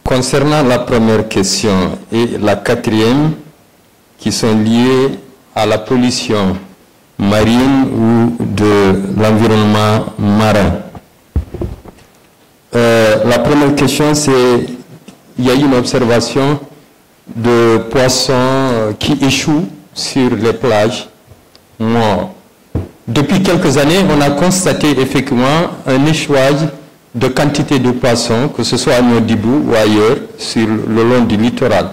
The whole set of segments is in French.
Concernant la première question et la quatrième, qui sont liées à la pollution marine ou de l'environnement marin. La première question, c'est il y a une observation de poissons qui échouent sur les plages morts. Depuis quelques années, on a constaté effectivement un échouage de quantité de poissons, que ce soit à Nouadhibou ou ailleurs, sur le long du littoral.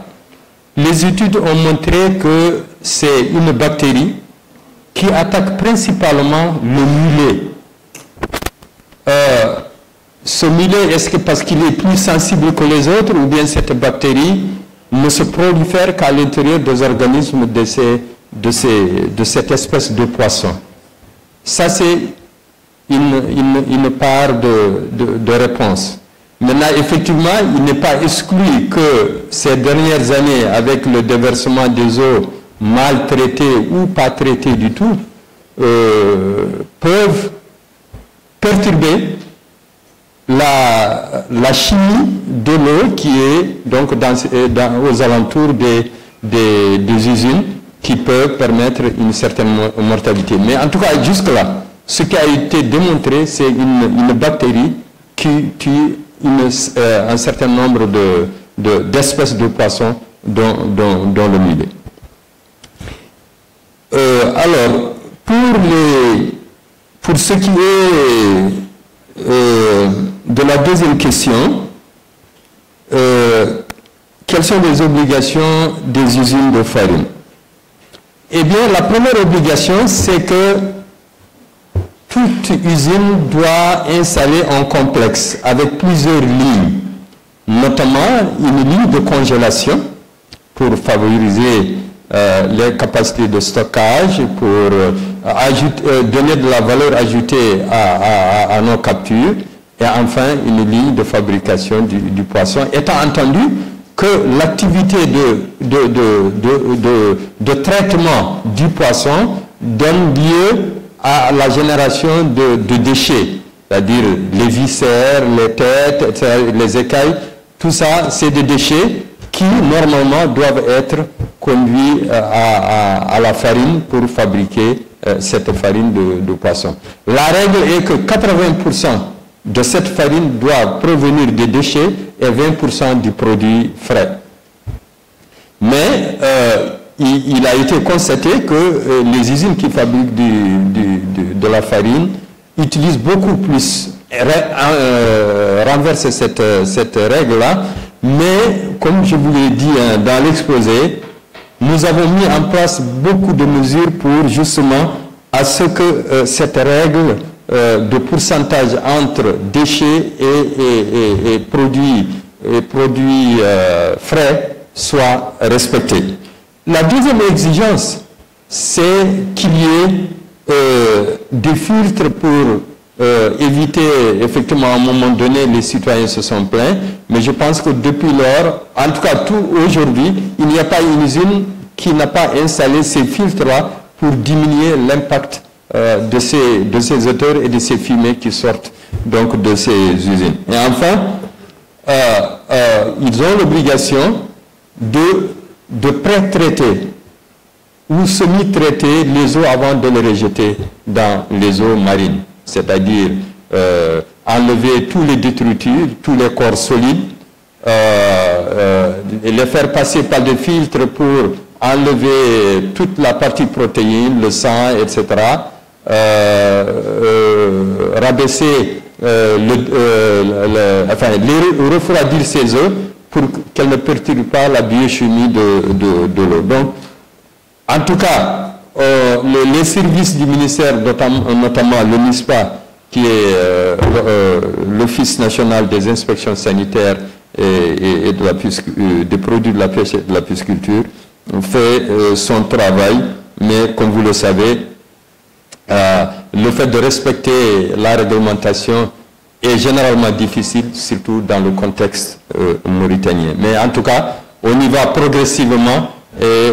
Les études ont montré que c'est une bactérie qui attaque principalement le mulet. Ce mulet, est-ce que parce qu'il est plus sensible que les autres, ou bien cette bactérie ne se prolifère qu'à l'intérieur des organismes de cette espèce de poisson? Ça, c'est une part de réponse. Maintenant, effectivement, il n'est pas exclu que ces dernières années, avec le déversement des eaux mal traitées ou pas traitées du tout, peuvent perturber la chimie de l'eau qui est donc aux alentours des usines, qui peut permettre une certaine mortalité. Mais en tout cas, jusque-là, ce qui a été démontré, c'est une bactérie qui tue un certain nombre d'espèces de poissons, dont le mulet. Alors, pour ce qui est de la deuxième question, quelles sont les obligations des usines de farine? Eh bien, la première obligation, c'est que toute usine doit installer un complexe avec plusieurs lignes, notamment une ligne de congélation pour favoriser les capacités de stockage, pour donner de la valeur ajoutée à nos captures, et enfin une ligne de fabrication du poisson, étant entendu que l'activité de traitement du poisson donne lieu à la génération de déchets, c'est-à-dire les viscères, les têtes, etc., les écailles, tout ça, c'est des déchets qui, normalement, doivent être conduits à la farine pour fabriquer cette farine de poisson. La règle est que 80% de cette farine doit provenir des déchets et 20% du produit frais. Mais il a été constaté que les usines qui fabriquent de la farine utilisent beaucoup plus, renversent cette règle-là, mais comme je vous l'ai dit dans l'exposé, nous avons mis en place beaucoup de mesures pour justement à ce que cette règle de pourcentage entre déchets et produits frais soit respectée. La deuxième exigence, c'est qu'il y ait des filtres pour éviter, effectivement, à un moment donné, les citoyens se sont plaints, mais je pense que depuis lors, en tout cas aujourd'hui, il n'y a pas une usine qui n'a pas installé ces filtres-là pour diminuer l'impact de ces odeurs et de ces fumées qui sortent donc de ces usines. Et enfin, ils ont l'obligation de pré-traiter ou semi-traiter les eaux avant de les rejeter dans les eaux marines. C'est-à-dire enlever tous les détritus, tous les corps solides, et les faire passer par des filtres pour enlever toute la partie protéine, le sang, etc. Rabaisser, refroidir ces eaux pour qu'elles ne perturbent pas la biochimie de l'eau. Donc, en tout cas, les services du ministère, notamment le MISPA, qui est l'Office national des inspections sanitaires et des produits de la pêche et de la pisciculture, fait son travail, mais comme vous le savez, le fait de respecter la réglementation est généralement difficile, surtout dans le contexte mauritanien. Mais en tout cas, on y va progressivement et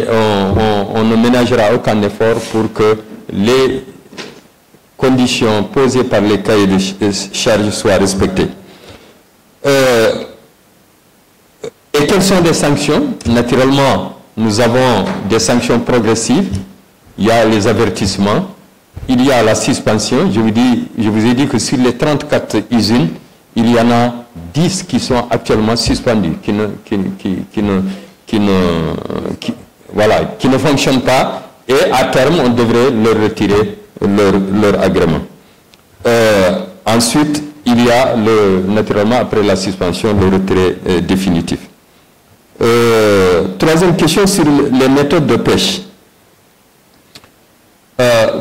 on ne ménagera aucun effort pour que les conditions posées par les cahiers de charges soient respectées. sont des sanctions? Naturellement, nous avons des sanctions progressives. Il y a les avertissements. Il y a la suspension. Je vous ai dit que sur les 34 usines, il y en a 10 qui sont actuellement suspendues, qui ne fonctionnent pas, et à terme, on devrait leur retirer leur agrément. Ensuite, il y a, naturellement, après la suspension, le retrait définitif. Troisième question sur les méthodes de pêche.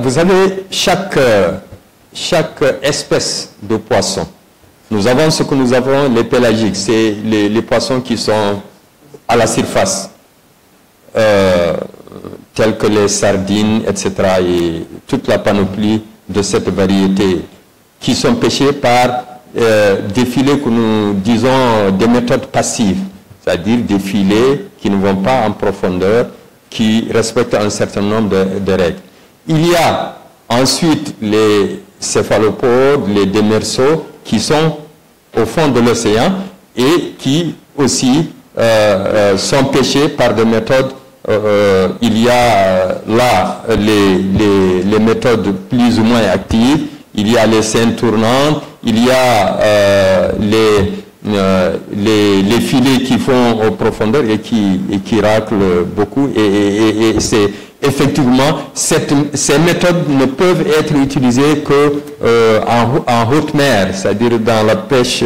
Vous savez, chaque espèce de poisson, nous avons ce que nous avons, les pélagiques, c'est les poissons qui sont à la surface, tels que les sardines, etc., et toute la panoplie de cette variété, qui sont pêchés par des filets que nous disons des méthodes passives, c'est-à-dire des filets qui ne vont pas en profondeur, qui respectent un certain nombre de règles. Il y a ensuite les céphalopodes, les démersaux, qui sont au fond de l'océan et qui aussi sont pêchés par des méthodes. Il y a là les méthodes plus ou moins actives, il y a les scènes tournantes, il y a les filets qui font aux profondeurs et qui raclent beaucoup, et c'est effectivement, ces méthodes ne peuvent être utilisées que en haute mer, c'est-à-dire dans la pêche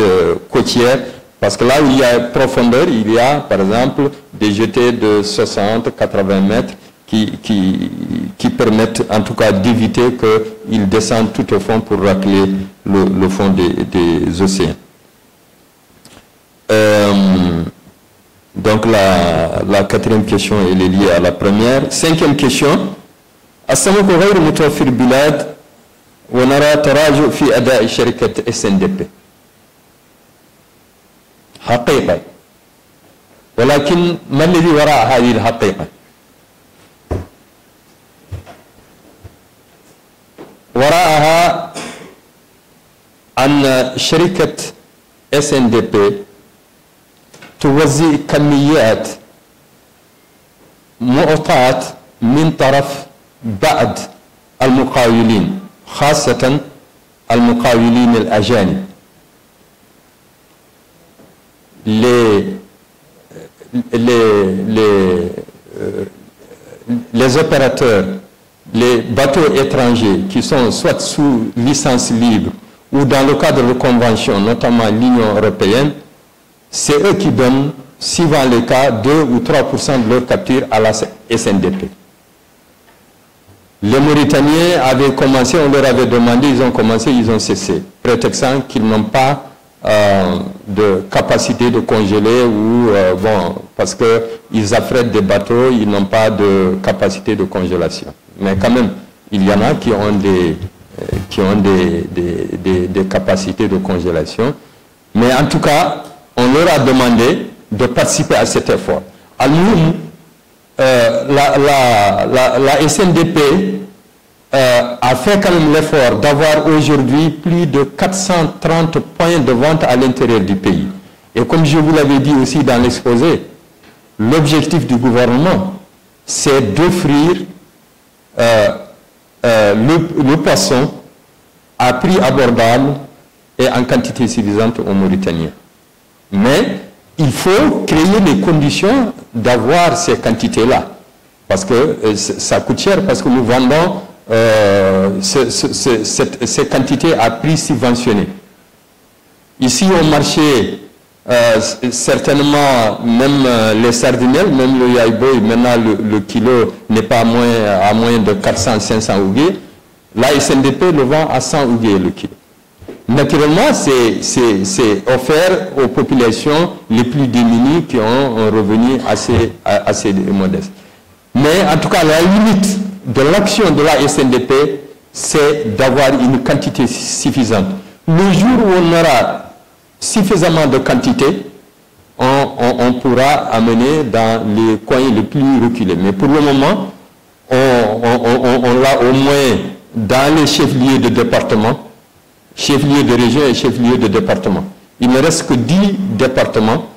côtière, parce que là où il y a profondeur, il y a par exemple des jetées de 60-80 mètres qui permettent en tout cas d'éviter qu'ils descendent tout au fond pour racler le fond des océans. Donc la quatrième question, elle est liée à la première. Cinquième question. السمك غير متوفر البلاد ونرى تراجع في أداء شركة SNDP. حقيقة. ولكن ما الذي وراء هذه الحقيقة؟ وراءها أن شركة SNDP توزع كميات معطاة من طرف بعض المقاولين، خاصة المقاولين الأجانب. Les opérateurs, les bateaux étrangers qui sont soit sous licence libre ou dans le cadre de conventions, notamment l'Union européenne, c'est eux qui donnent, suivant les cas, 2 ou 3% de leur capture à la SNDP. Les Mauritaniens avaient commencé, on leur avait demandé, ils ont commencé, ils ont cessé, prétextant qu'ils n'ont pas de capacité de congeler ou, parce qu'ils affrètent des bateaux, ils n'ont pas de capacité de congélation. Mais quand même, il y en a qui ont des capacités de congélation. Mais en tout cas, on leur a demandé de participer à cet effort. Al-Moum, la SNDP a fait quand même l'effort d'avoir aujourd'hui plus de 430 points de vente à l'intérieur du pays. Et comme je vous l'avais dit aussi dans l'exposé, l'objectif du gouvernement, c'est d'offrir le poisson à prix abordable et en quantité suffisante aux Mauritaniens. Mais il faut créer les conditions d'avoir ces quantités-là. Parce que ça coûte cher, parce que nous vendons ces quantités à prix subventionné. Ici au marché, certainement, même les sardinelles, même le yaïboy, maintenant le kilo n'est pas à moins de 400-500 ouguiers. La SNDP le vend à 100 ouguiers le kilo. Naturellement, c'est offert aux populations les plus démunies qui ont un revenu assez modeste. Mais en tout cas, la limite de l'action de la SNDP, c'est d'avoir une quantité suffisante. Le jour où on aura suffisamment de quantité, on pourra amener dans les coins les plus reculés. Mais pour le moment, on l'a au moins dans les chefs-lieux de département, chefs-lieux de région et chefs-lieux de département. Il ne reste que 10 départements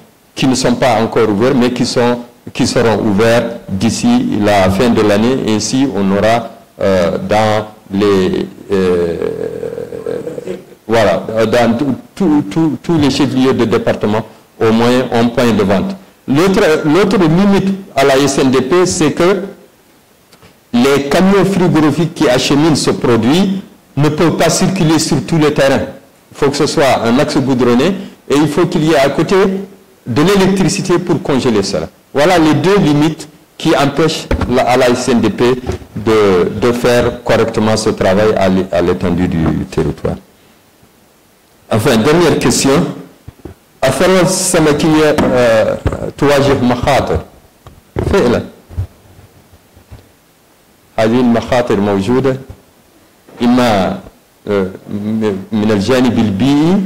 qui ne sont pas encore ouverts, mais qui seront ouverts d'ici la fin de l'année. Ainsi, on aura dans les voilà, dans tous les chefs-lieux de département au moins un point de vente. L'autre limite à la SNDP, c'est que les camions frigorifiques qui acheminent ce produit ne peuvent pas circuler sur tous les terrains. Il faut que ce soit un axe goudronné et il faut qu'il y ait à côté de l'électricité pour congeler cela. Voilà les deux limites qui empêchent à la SNDP de faire correctement ce travail à l'étendue du territoire. Enfin, dernière question. أثر السمكية تواجه مخاطر فعلا. هذه المخاطر موجودة إما من الجانب البيئي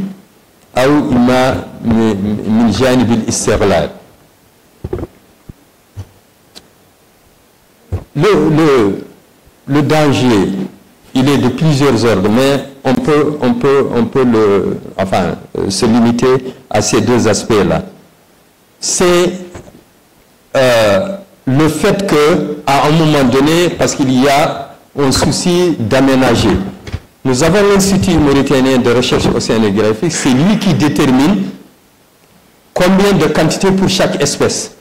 أو إما من جانب الاستغلال. Le danger, il est de plusieurs ordres, mais on peut se limiter à ces deux aspects-là. C'est le fait qu'à un moment donné, parce qu'il y a un souci d'aménager, nous avons l'Institut mauritanien de recherche océanographique, c'est lui qui détermine combien de quantité pour chaque espèce.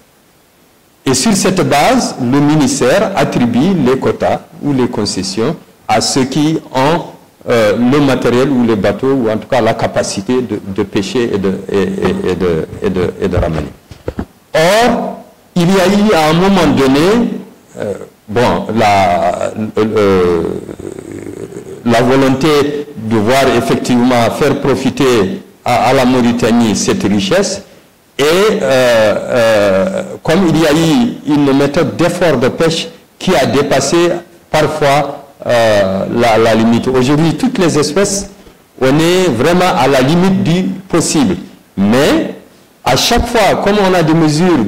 Et sur cette base, le ministère attribue les quotas ou les concessions à ceux qui ont le matériel ou les bateaux, ou en tout cas la capacité de pêcher et de ramener. Or, il y a eu à un moment donné, la volonté de voir effectivement faire profiter à la Mauritanie cette richesse, et comme il y a eu une méthode d'effort de pêche qui a dépassé parfois la limite. Aujourd'hui, toutes les espèces, on est vraiment à la limite du possible. Mais à chaque fois, comme on a des mesures,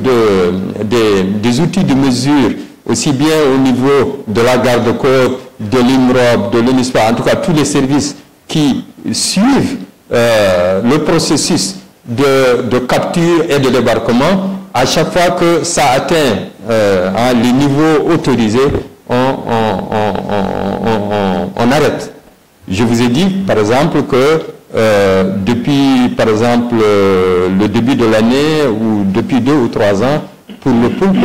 des outils de mesure, aussi bien au niveau de la garde-côte, de l'IMROB, de l'UNISPA, en tout cas tous les services qui suivent le processus de capture et de débarquement, à chaque fois que ça atteint les niveaux autorisés, on arrête. Je vous ai dit, par exemple, que depuis, par exemple, le début de l'année, ou depuis 2 ou 3 ans, pour le poulpe,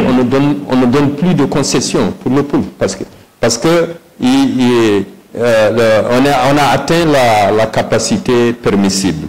on ne donne plus de concessions pour le poulpe, parce que on a atteint la capacité permissible.